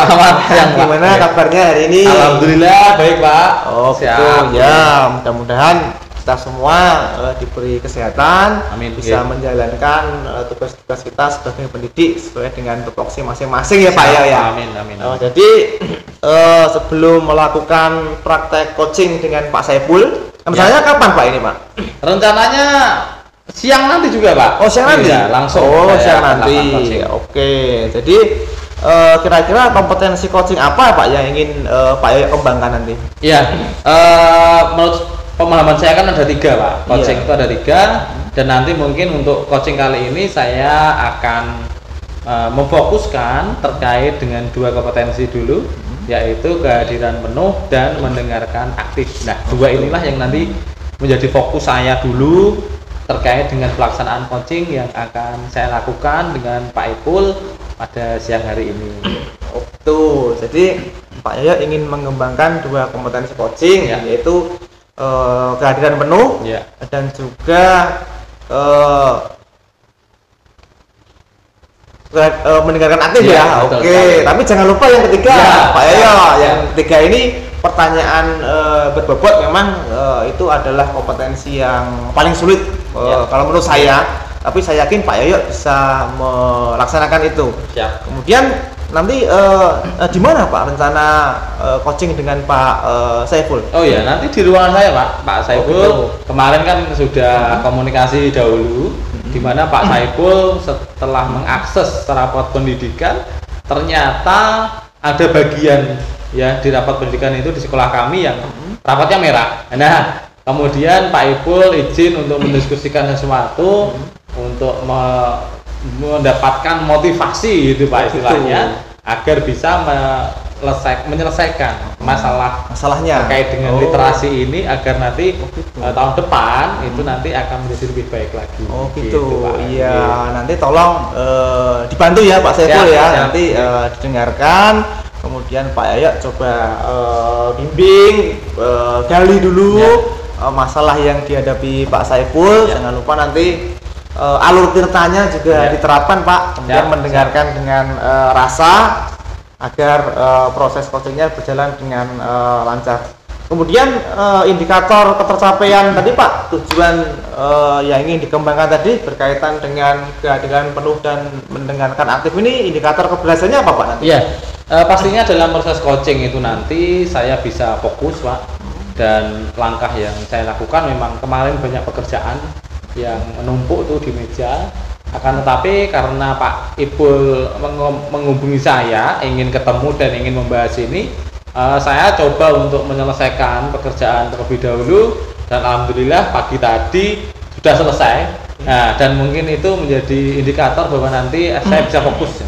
Selamat siang, Pak. Gimana kabarnya hari ini? Alhamdulillah baik, Pak. Oh, siap. gitu. Ya, mudah-mudahan kita semua diberi kesehatan, amin, bisa menjalankan tugas-tugas kita sebagai pendidik sesuai dengan tupoksi masing-masing ya, Pak ya. Amin, amin. Jadi sebelum melakukan praktek coaching dengan Pak Saiful, misalnya kapan Pak ini, Pak? Rencananya siang nanti juga, Pak. Oh, siang nanti? Ya, langsung. Oh, siang nanti. Oke, jadi kira-kira kompetensi coaching apa Pak yang ingin Pak Yoyo kembangkan nanti? Iya, menurut pemahaman saya kan ada 3, Pak. Coaching itu ada 3, dan nanti mungkin untuk coaching kali ini saya akan memfokuskan terkait dengan 2 kompetensi dulu, yaitu kehadiran penuh dan mendengarkan aktif. Nah, 2 inilah yang nanti menjadi fokus saya dulu terkait dengan pelaksanaan coaching yang akan saya lakukan dengan Pak Ipul pada siang hari ini. Oh, tuh. Jadi Pak Yoyo ingin mengembangkan 2 kompetensi coaching, yaitu kehadiran penuh dan juga mendengarkan aktif ya. Oke, tapi jangan lupa yang ketiga, Pak Yoyo. Yang ketiga ini pertanyaan berbobot, memang itu adalah kompetensi yang paling sulit kalau menurut saya. Tapi saya yakin Pak Yoyo bisa melaksanakan itu. Kemudian nanti di mana Pak rencana coaching dengan Pak Saiful? Oh ya, nanti di ruangan saya, Pak. Pak Saiful kemarin kan sudah komunikasi dahulu, di mana Pak Saiful setelah mengakses rapat pendidikan, ternyata ada bagian ya di rapat pendidikan itu di sekolah kami yang rapatnya merah. Nah, kemudian Pak Ipul izin untuk mendiskusikan sesuatu untuk mendapatkan motivasi itu Pak istilahnya, agar bisa menyelesaikan masalahnya terkait dengan literasi ini, agar nanti tahun depan itu nanti akan menjadi lebih baik lagi. Oh gitu, Pak. Iya, nanti tolong dibantu ya Pak Saiful nanti didengarkan, kemudian Pak Yoyo coba bimbing, gali dulu masalah yang dihadapi Pak Saiful. Jangan lupa nanti alur tirtanya juga diterapkan, Pak. Kemudian mendengarkan dengan rasa agar proses coachingnya berjalan dengan lancar. Kemudian indikator ketercapaian tadi Pak, tujuan yang ingin dikembangkan tadi berkaitan dengan kehadiran penuh dan mendengarkan aktif ini, indikator keberhasilannya apa Pak nanti? Iya, pastinya dalam proses coaching itu nanti saya bisa fokus, Pak. Dan langkah yang saya lakukan, memang kemarin banyak pekerjaan yang menumpuk tuh di meja, akan tetapi karena Pak Ipul menghubungi saya ingin ketemu dan ingin membahas ini, saya coba untuk menyelesaikan pekerjaan terlebih dahulu, dan alhamdulillah pagi tadi sudah selesai. Nah, dan mungkin itu menjadi indikator bahwa nanti saya bisa fokus,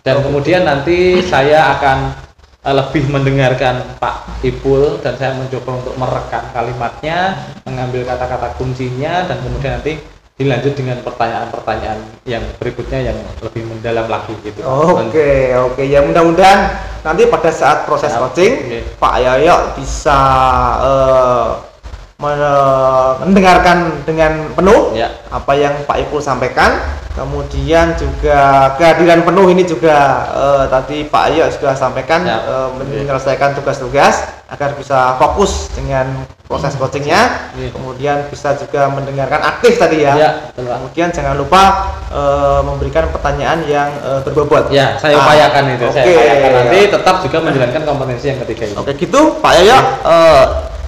dan kemudian nanti saya akan lebih mendengarkan Pak Ipul, dan saya mencoba untuk merekam kalimatnya, mengambil kata-kata kuncinya, dan kemudian nanti dilanjut dengan pertanyaan-pertanyaan yang berikutnya yang lebih mendalam lagi gitu. Oke, ya mudah-mudahan nanti pada saat proses coaching Pak Yoyo bisa mendengarkan dengan penuh apa yang Pak Ipul sampaikan. Kemudian juga kehadiran penuh ini juga tadi Pak Yoyo sudah sampaikan, menyelesaikan tugas-tugas agar bisa fokus dengan proses coachingnya. Kemudian bisa juga mendengarkan aktif tadi kemudian jangan lupa memberikan pertanyaan yang berbobot. Saya upayakan itu. Saya upayakan nanti tetap juga menjalankan kompetensi yang ketiga ini. Oke, gitu Pak Yoyo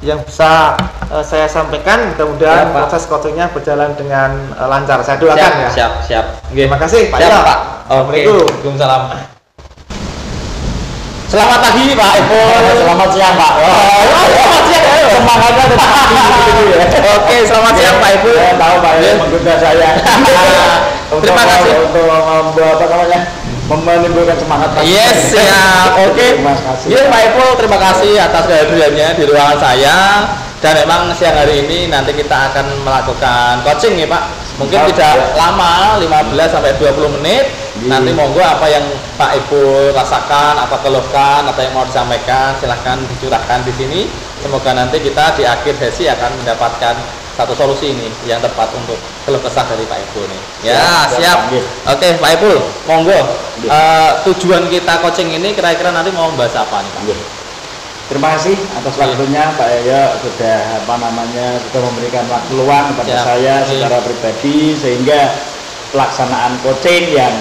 yang bisa saya sampaikan. Mudah-mudahan proses coachingnya berjalan dengan lancar. Saya doakan Siap. Terima kasih Pak Yoyo. Assalamualaikum. Waalaikumsalam. Selamat pagi Pak Ipul. Selamat siang Pak. Selamat siang. Semangatnya tetap tinggi ya. Oke, selamat siang Pak Ipul. Tahu Pak Yoyo menggoda saya. Terima kasih untuk menimbulkan semangat. Yes, siap. Oke. Terima kasih. Ya Pak Ipul, terima kasih atas kehadirannya di ruangan saya. Dan memang siang hari ini nanti kita akan melakukan coaching ya Pak. Mungkin tidak lama, 15 sampai 20 menit. Nanti monggo apa yang Pak Ipul rasakan, apa keluhkan, atau yang mau disampaikan, silahkan dicurahkan di sini. Semoga nanti kita di akhir sesi akan mendapatkan satu solusi ini yang tepat untuk keluh kesah dari Pak Ipul nih. Ya, Siap. siap. Oke, Pak Ipul, monggo. Tujuan kita coaching ini kira-kira nanti mau membahas apa nih, Pak? Terima kasih atas waktunya Pak Yoyo, sudah sudah memberikan waktu luang kepada saya secara pribadi, sehingga pelaksanaan coaching yang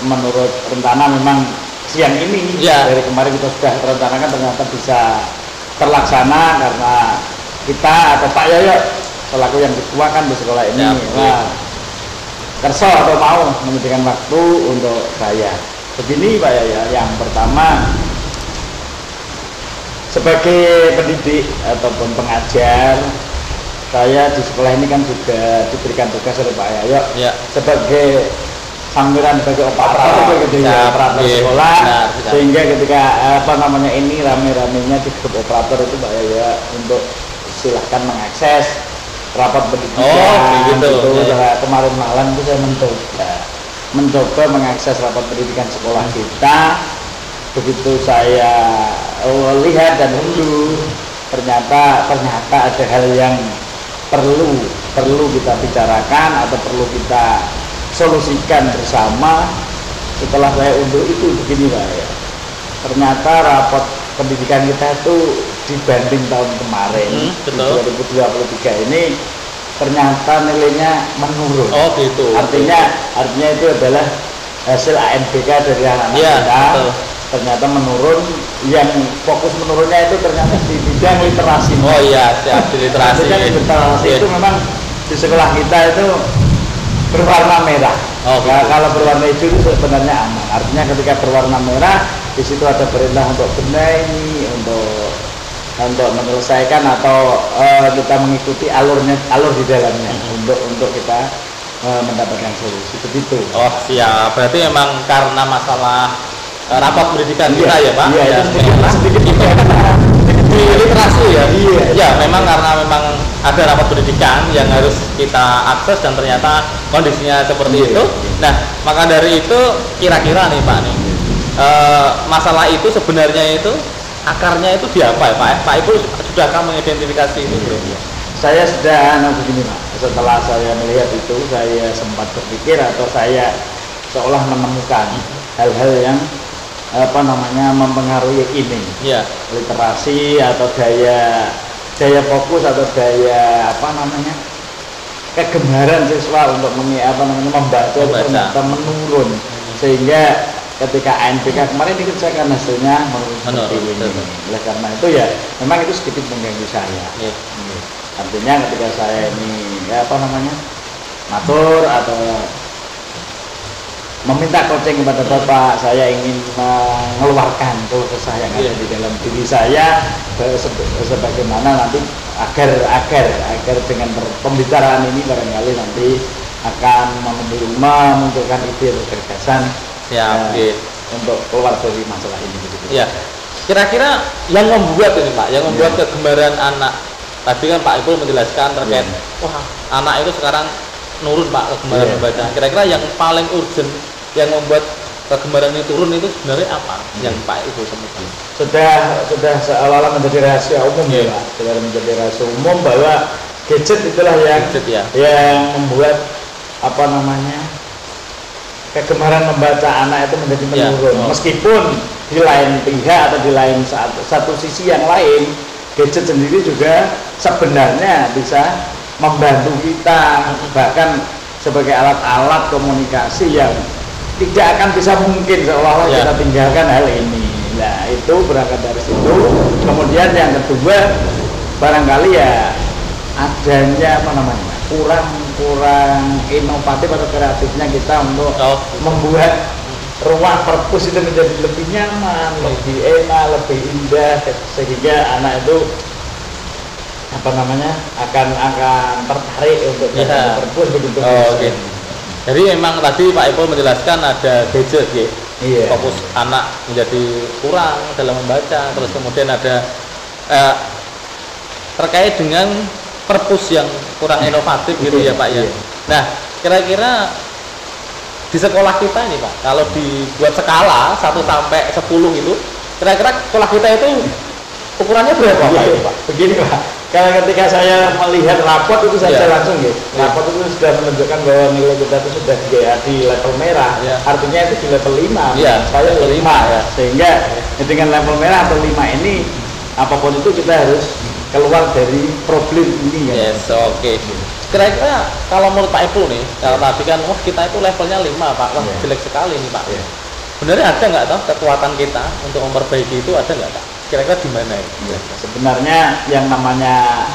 menurut rencana memang siang ini dari kemarin kita sudah rencanakan ternyata bisa terlaksana karena kita atau Pak Yoyo selaku yang ketua kan di sekolah ini kerso atau mau menyediakan waktu untuk saya. Begini Pak Yoyo, yang pertama sebagai pendidik ataupun pengajar, saya di sekolah ini kan juga diberikan tugas oleh Pak Yoyo sebagai sambiran sebagai operator operator sekolah, sehingga ketika ini rame-ramenya di grup operator itu Pak Yoyo untuk silahkan mengakses rapat pendidikan kemarin malam itu saya mencoba mengakses rapat pendidikan sekolah kita. Begitu saya lihat dan ternyata ada hal yang perlu kita bicarakan atau perlu kita solusikan bersama. Setelah saya unduh itu begini Pak ya, ternyata rapat pendidikan kita itu dibanding tahun kemarin 2023 ini ternyata nilainya menurun. Artinya itu adalah hasil ANBK dari anak-anak kita. Ternyata menurun, yang fokus menurunnya itu ternyata di bidang literasi. Di literasi. Literasi itu memang di sekolah kita itu berwarna merah. Kalau berwarna hijau itu sebenarnya aman. Artinya ketika berwarna merah, di situ ada perintah untuk benahi, untuk menyelesaikan atau kita mengikuti alur di dalamnya untuk kita mendapatkan solusi begitu. Siap. Berarti memang karena masalah rapat pendidikan kita ya Pak. Sedikit di literasi ya. Memang karena memang ada rapat pendidikan yang harus kita akses dan ternyata kondisinya seperti itu. Nah, maka dari itu kira-kira nih Pak nih, masalah itu sebenarnya itu akarnya itu di apa ya Pak? Pak Ipul sudahkah mengidentifikasi itu belum? Saya sudah begini Pak. Setelah saya melihat itu, saya sempat berpikir atau saya seolah menemukan hal-hal yang mempengaruhi ini, literasi atau daya fokus atau daya kegemaran siswa untuk membaca itu ternyata menurun, sehingga ketika ANBK kemarin dikerjakan hasilnya menurun. Oleh karena itu ya memang itu sedikit mengganggu saya. Artinya ketika saya ini matur atau meminta coaching kepada Bapak, saya ingin mengeluarkan keluh kesah yang ada di dalam diri saya, sebagaimana nanti agar dengan pembicaraan ini barangkali nanti akan memunculkan ide atau gagasan untuk keluar dari masalah ini. Kira-kira yang membuat ini Pak, kegemaran anak, tadi kan Pak Ipul menjelaskan terkait anak itu sekarang nurun Pak kegemaran membaca. Kira-kira yang paling urgent yang membuat kegemaran ini turun itu sebenarnya apa yang Pak Ipul temukan? Sudah seolah-olah menjadi rahasia umum Pak. Sudah menjadi rahasia umum bahwa gadget itulah yang membuat kegemaran membaca anak itu menjadi menurun. Meskipun di lain pihak atau di lain satu sisi yang lain, gadget sendiri juga sebenarnya bisa membantu kita, bahkan sebagai alat-alat komunikasi yang tidak akan bisa mungkin seolah-olah kita tinggalkan hal ini. Nah, itu berangkat dari situ. Kemudian yang kedua, barangkali adanya kurang inovatif atau kreatifnya kita untuk membuat ruang perpus itu menjadi lebih nyaman, lebih enak, lebih indah, sehingga anak itu akan tertarik untuk perpus begitu. Jadi memang tadi Pak Ipul menjelaskan ada gadget fokus anak menjadi kurang dalam membaca, terus kemudian ada terkait dengan perpus yang kurang inovatif gitu ya Pak ya. Nah, kira-kira di sekolah kita ini Pak, kalau dibuat skala 1 sampai 10 itu, kira-kira sekolah kita itu ukurannya berapa Pak? Begini Pak, Kalau ketika saya melihat rapot itu saja langsung gitu. Rapot itu sudah menunjukkan bahwa nilai kita itu sudah di level merah. Artinya itu di level 5. Saya level 5 ya. Sehingga dengan level merah atau 5 ini apapun itu kita harus keluar dari problem ini ya. Yes, oke. Kira-kira kalau menurut Pak Ipul nih, kalau tadi kan kita itu levelnya 5 Pak, wah jelek sekali nih Pak. Sebenarnya ada nggak toh kekuatan kita untuk memperbaiki itu, ada nggak Pak? Kira-kira di mana ya? Sebenarnya yang namanya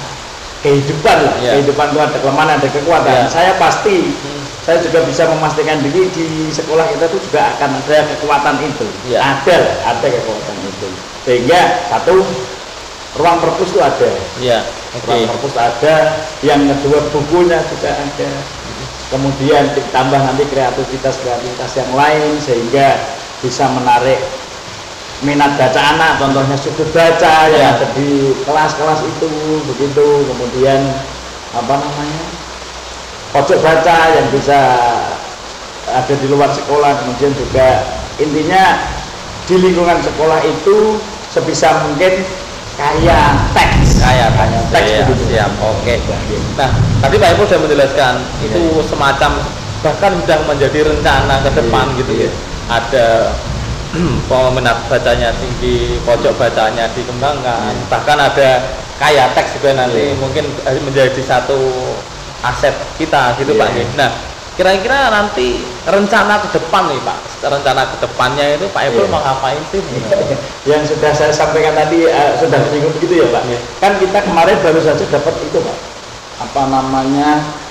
kehidupan lah, kehidupan itu ada kelemahan, ada kekuatan. Saya pasti, saya juga bisa memastikan diri di sekolah kita itu juga akan ada kekuatan itu. Ada kekuatan itu. Sehingga satu, ruang perpus itu ada. Ruang perpus ada. Yang kedua, bukunya juga ada. Kemudian ditambah nanti kreativitas yang lain sehingga bisa menarik minat baca anak. Contohnya sudut baca yang ada di kelas-kelas itu begitu. Kemudian pojok baca yang bisa ada di luar sekolah. Kemudian juga intinya di lingkungan sekolah itu sebisa mungkin kaya teks siap. Oke. Nah, tadi Pak Ipul sudah menjelaskan itu semacam bahkan sudah menjadi rencana ke depan gitu. Ada peminat bacanya tinggi, pojok bacanya dikembangkan, bahkan ada kaya teks juga nanti mungkin menjadi satu aset kita gitu Pak. Nah, kira-kira nanti rencana ke depan nih Pak, rencana ke depannya itu Pak Ipul mau ngapain sih? Yang sudah saya sampaikan tadi sudah menyinggung begitu ya Pak. Kan kita kemarin baru saja dapat itu Pak,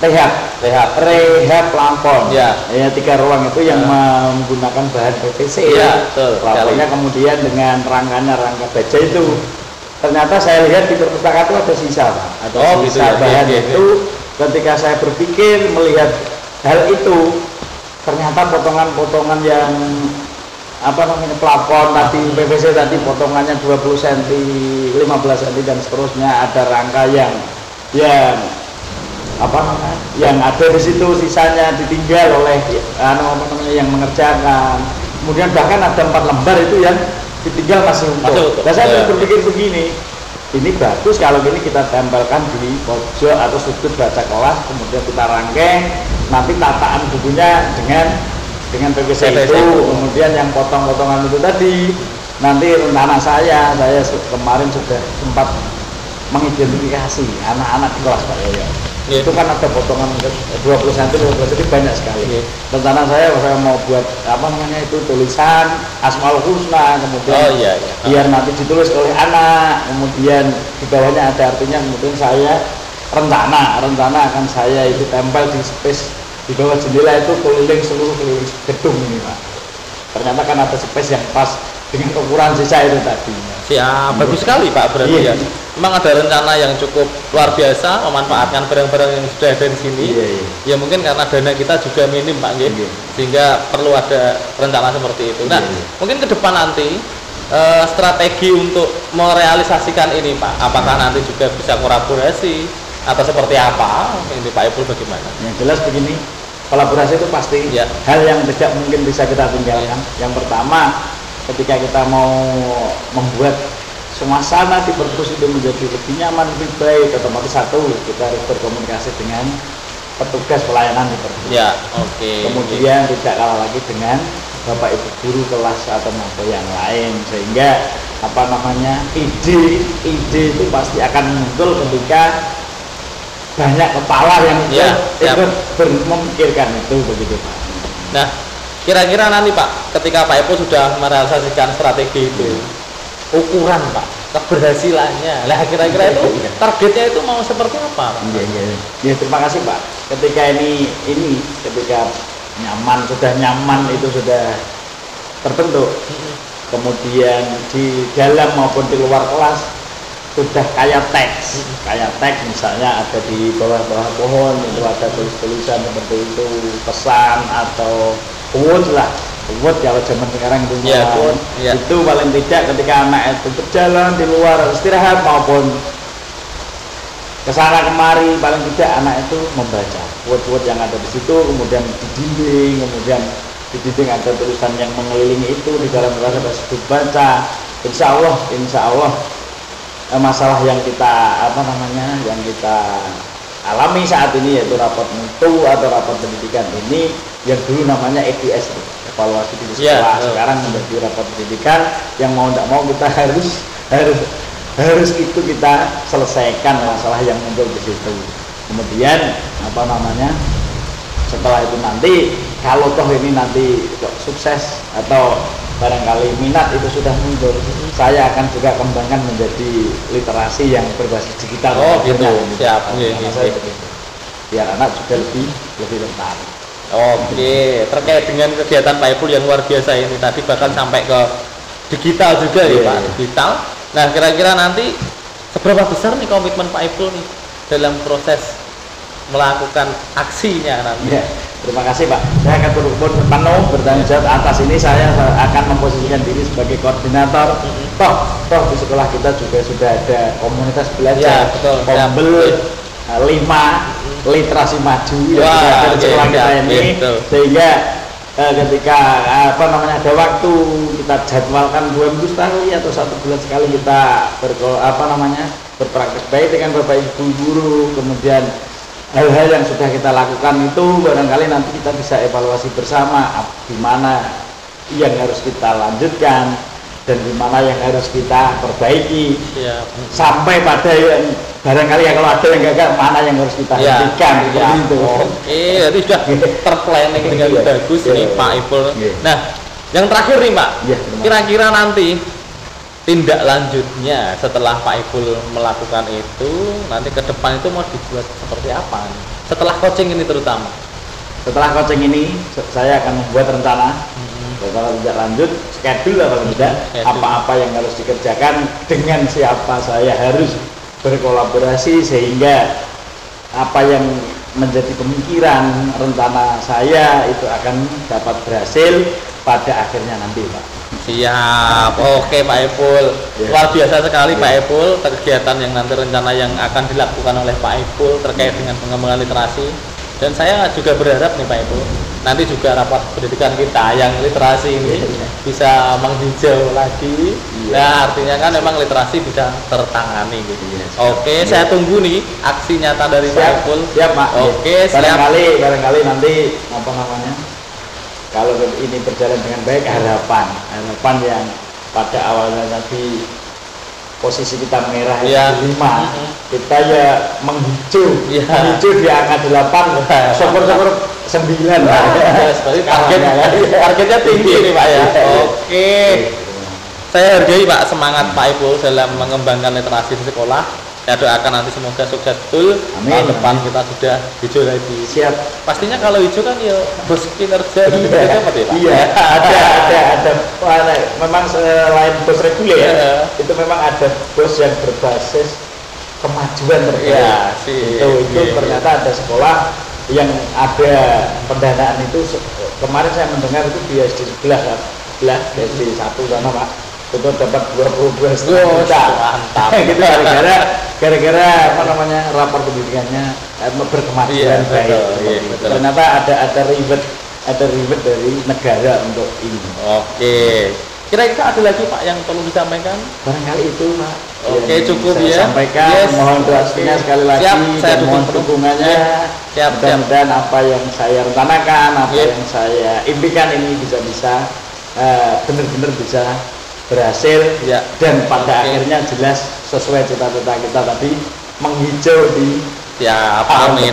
rehab plafon. 3 ruang itu yang menggunakan bahan PVC. Plafonnya kemudian dengan rangka baja itu. Ternyata saya lihat di perpustakaan itu ada sisa Pak, sisa bahan itu. Ketika saya berpikir melihat hal itu, ternyata potongan-potongan yang plafon tadi PVC tadi potongannya 20 cm, 15 cm dan seterusnya, ada rangka yang ada di situ, sisanya ditinggal oleh yang mengerjakan. Kemudian bahkan ada 4 lembar itu yang ditinggal masih utuh. Dan saya berpikir begini, ini bagus kalau gini kita tempelkan di pojok atau sudut baca kelas, kemudian kita rangkai, nanti tataan bukunya dengan PVC itu, kemudian yang potong-potongan itu tadi, nanti rencana saya kemarin sudah sempat mengidentifikasi anak-anak di kelas Pak Yoyo. Itu kan ada potongan 20 cm, 15 cm banyak sekali. Rencana saya mau buat tulisan Asmaul Husna, kemudian biar nanti ditulis oleh anak, kemudian di bawahnya ada artinya. Kemudian saya rencana akan saya itu tempel di space di bawah jendela itu seluruh keliling gedung ini Pak. Ternyata kan ada space yang pas dengan ukuran sisa itu tadi. Bagus sekali Pak, berarti memang ada rencana yang cukup luar biasa memanfaatkan barang-barang yang sudah ada di sini. Ya mungkin karena dana kita juga minim Pak, sehingga perlu ada rencana seperti itu. Nah, mungkin ke depan nanti strategi untuk merealisasikan ini Pak, apakah nanti juga bisa kolaborasi atau seperti apa? Ini Pak Ipul bagaimana? Yang jelas begini, kolaborasi itu pasti hal yang tidak mungkin bisa kita tinggalkan. Yang pertama, ketika kita mau membuat suasana di perpus itu menjadi lebih nyaman, lebih baik, otomatis satu, kita harus berkomunikasi dengan petugas pelayanan di perpus. Kemudian tidak kalah lagi dengan Bapak Ibu guru kelas atau yang lain, sehingga ide itu pasti akan muncul ketika banyak kepala yang ikut memikirkan itu begitu Pak. Nah, kira-kira nanti Pak, ketika Pak Ipul sudah merealisasikan strategi itu, ukuran Pak, keberhasilannya, kira-kira itu targetnya itu mau seperti apa Pak? Terima kasih Pak. Ketika ini ketika sudah nyaman itu sudah terbentuk, kemudian di dalam maupun di luar kelas sudah kaya teks misalnya ada di bawah pohon itu ada tulisan seperti itu, pesan atau quote kalau zaman sekarang itu itu paling tidak ketika anak itu berjalan di luar istirahat maupun kesana kemari, paling tidak anak itu membaca quote yang ada di situ. Kemudian di dinding ada tulisan yang mengelilingi itu, di dalam kelas ada sudut baca. Insya Allah masalah yang kita yang kita alami saat ini, yaitu rapor mutu atau rapor pendidikan ini yang dulu namanya EDS, evaluasi di sekolah, sekarang menjadi rapor pendidikan yang mau tidak mau kita harus itu kita selesaikan masalah yang muncul di situ. Kemudian setelah itu nanti kalau toh ini nanti sukses atau barangkali minat itu sudah muncul, saya akan juga kembangkan menjadi literasi yang berbasis digital. Oh gitu, siap. Biar anak juga lebih tertarik. Oke, terkait dengan kegiatan Pak Ipul yang luar biasa ini tadi bahkan sampai ke digital juga ya Pak, digital. Nah kira-kira nanti seberapa besar nih komitmen Pak Ipul nih dalam proses melakukan aksinya nanti? Terima kasih Pak. Saya akan penuh bertanggung jawab atas ini. Saya akan memposisikan diri sebagai koordinator. Toh di sekolah kita juga sudah ada komunitas belajar, Kombel 5 literasi maju yang di sekolah kita ini. Sehingga ketika ada waktu kita jadwalkan 2 minggu sekali atau 1 bulan sekali kita berpraktek baik dengan Bapak Ibu guru, kemudian hal-hal yang sudah kita lakukan itu barangkali nanti kita bisa evaluasi bersama di mana yang harus kita lanjutkan dan di mana yang harus kita perbaiki, sampai pada yang barangkali kalau ada yang gagal mana yang harus kita hentikan itu. Jadi sudah terplanning dengan bagus nih Pak Ipul. Nah yang terakhir nih Pak, kira-kira nanti tindak lanjutnya setelah Pak Ipul melakukan itu nanti ke depan itu mau dibuat seperti apa nih? Setelah coaching ini terutama. Setelah coaching ini saya akan membuat rencana tindak lanjut, schedule atau tidak, apa-apa yang harus dikerjakan, dengan siapa saya harus berkolaborasi sehingga apa yang menjadi pemikiran rencana saya itu akan dapat berhasil pada akhirnya nanti Pak. Siap, oke Pak Ipul, luar biasa sekali Pak Ipul kegiatan yang nanti rencana yang akan dilakukan oleh Pak Ipul terkait dengan pengembangan literasi. Dan saya juga berharap nih Pak Ipul nanti juga rapat pendidikan kita yang literasi ini bisa menghijau lagi. Nah artinya kan memang literasi bisa tertangani gitu. Oke, saya tunggu nih aksi nyata dari Pak Ipul. Siap Pak. Oke, barangkali nanti kalau ini berjalan dengan baik, harapan yang pada awalnya nanti posisi kita merah di 5, kita menghijau di angka 8, syukur-syukur 9. Targetnya tinggi nih Pak ya. Oke, saya hargai Pak semangat Pak Ipul dalam mengembangkan literasi di sekolah. Saya doakan nanti semoga sukses betul. Tahun depan kita sudah hijau lagi. Siap. Pastinya kalau hijau kan ya bos kinerja gitu seperti Pak. Iya, ada. Memang selain bos reguler, itu memang ada bos yang berbasis kemajuan terbaik. Itu ternyata ada sekolah yang ada pendanaan itu. Kemarin saya mendengar itu di SD sebelah SD 1 sana Pak, itu dapat 22 juta. Mantap. Gitu gara-gara rapor pendidikannya berkemajuan baik. Ternyata ada ribet dari negara untuk ini. Oke. Kira-kira ada lagi Pak yang perlu disampaikan? Barangkali itu Pak. Oke, cukup ya. Sampaikan, mohon doanya sekali lagi. Saya mohon dukungannya. Mudah-mudahan apa yang saya rencanakan, apa yang saya impikan ini bisa benar-benar bisa berhasil dan pada akhirnya jelas sesuai cita-cita kita tadi, menghijau di amin.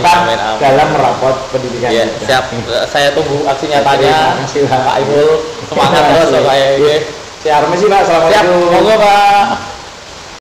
dalam raport pendidikan. Siap. Saya tunggu aksi nyatanya. Pak Ipul semangat terus Pak. Siap, Pak. Assalamualaikum. Siap. Monggo Pak.